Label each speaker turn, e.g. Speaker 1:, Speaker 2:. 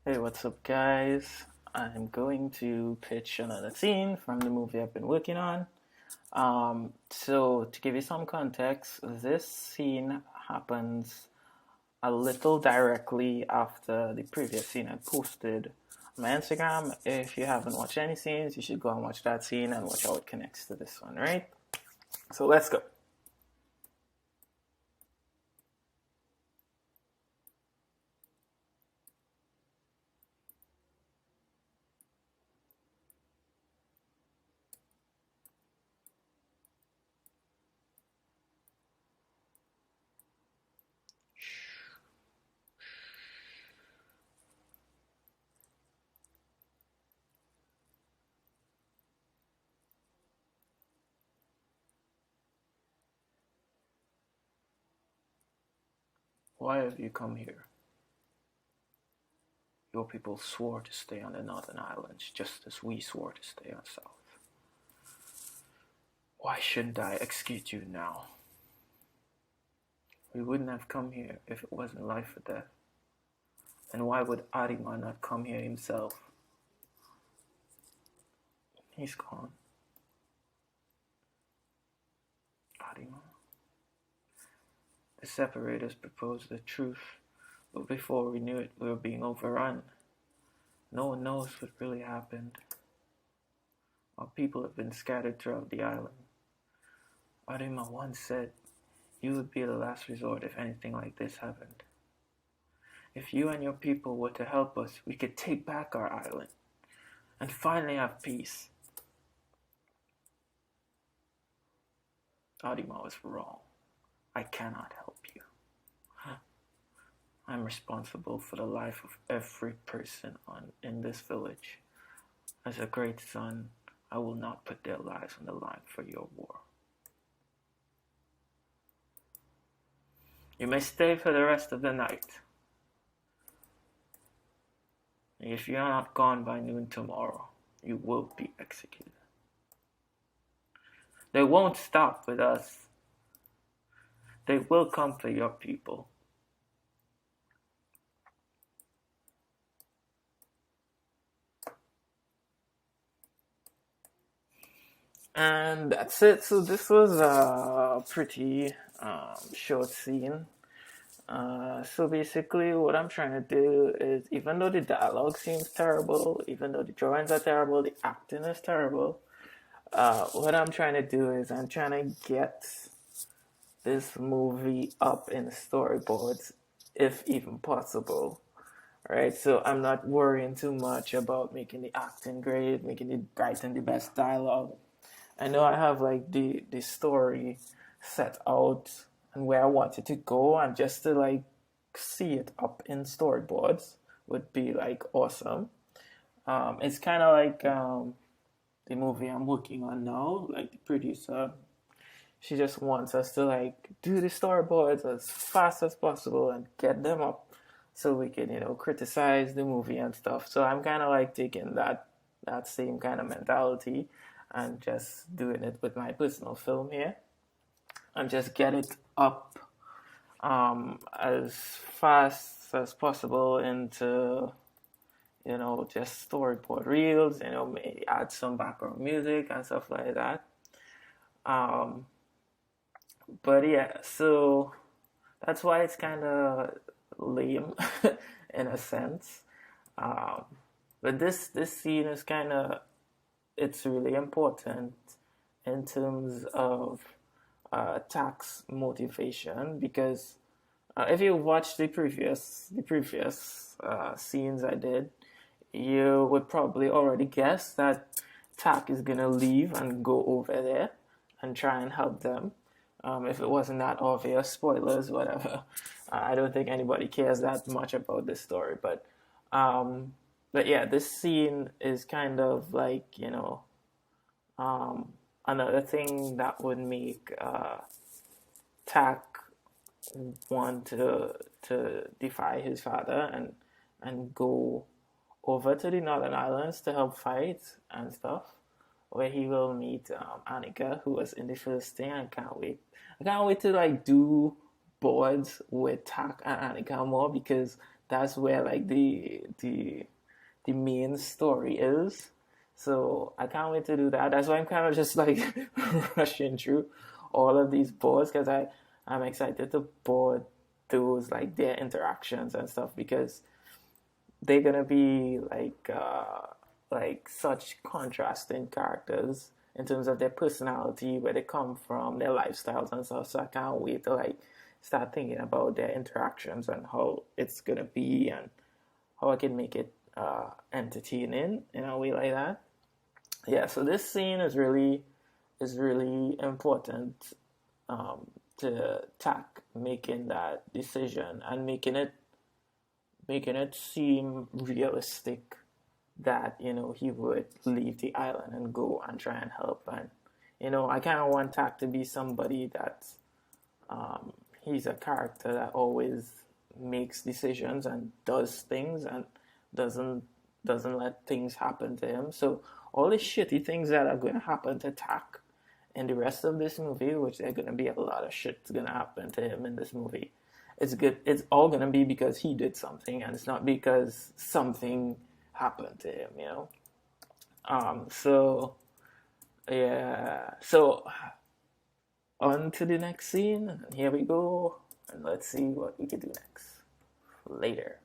Speaker 1: Hey, what's up, guys? I'm going to pitch another scene from the movie I've been working on. So, to give you some context, this scene happens a little directly after the previous scene I posted on my Instagram. If you haven't watched any scenes, you should go and watch that scene and watch how it connects to this one, right? So, let's go. Why have you come here? Your people swore to stay on the Northern Islands just as we swore to stay on South. Why shouldn't I execute you now? We wouldn't have come here if it wasn't life or death. And why would Arima not come here himself? He's gone. Arima. The separators proposed the truth, but before we knew it, we were being overrun. No one knows what really happened. Our people have been scattered throughout the island. Arima once said, you would be the last resort if anything like this happened. If you and your people were to help us, we could take back our island and finally have peace. Arima was wrong. I cannot help you. I'm responsible for the life of every person in this village. As a great son, I will not put their lives on the line for your war. You may stay for the rest of the night. If you are not gone by noon tomorrow, you will be executed. They won't stop with us. They will come for your people. And that's it. So this was a pretty short scene. So basically, what I'm trying to do is, even though the dialogue seems terrible, even though the drawings are terrible, the acting is terrible, what I'm trying to do is I'm trying to get this movie up in storyboards, if even possible. Right, so I'm not worrying too much about making the acting great, making it writing the best dialogue. I know I have like the story set out and where I want it to go, and just to like see it up in storyboards would be like awesome. It's kind of like the movie I'm working on now. Like the producer, she just wants us to like do the storyboards as fast as possible and get them up so we can criticize the movie and stuff. So I'm kind of like taking that same kind of mentality and just doing it with my personal film here and just get it up as fast as possible into just storyboard reels, maybe add some background music and stuff like that. um, but yeah, so that's why it's kind of lame in a sense. um, but this scene is kind of, it's really important in terms of tax motivation, because if you watch the previous scenes I did, you would probably already guess that Tak is gonna leave and go over there and try and help them. If it wasn't that obvious, spoilers, whatever. I don't think anybody cares that much about this story, um, but yeah, this scene is kind of like another thing that would make Tak want to defy his father and go over to the Northern Islands to help fight and stuff, where he will meet Annika, who was in the first thing. I can't wait. I can't wait to like do boards with Tak and Annika more, because that's where like the main story is. So I can't wait to do that. That's why I'm kind of just like rushing through all of these boards because I'm excited to board those like their interactions and stuff because they're gonna be like such contrasting characters in terms of their personality, where they come from, their lifestyles and stuff. So I can't wait to like start thinking about their interactions and how it's gonna be and how I can make it entertaining in a way like that. Yeah, so this scene is really important to Tak making that decision and making it seem realistic that he would leave the island and go and try and help. And I kind of want Tak to be somebody that he's a character that always makes decisions and does things and doesn't let things happen to him. So all the shitty things that are going to happen to Tak in the rest of this movie, which there are going to be a lot of shit's going to happen to him in this movie. It's good. It's all going to be because he did something, and it's not because something happened to him. So yeah. So on to the next scene. Here we go, and let's see what we can do next. Later.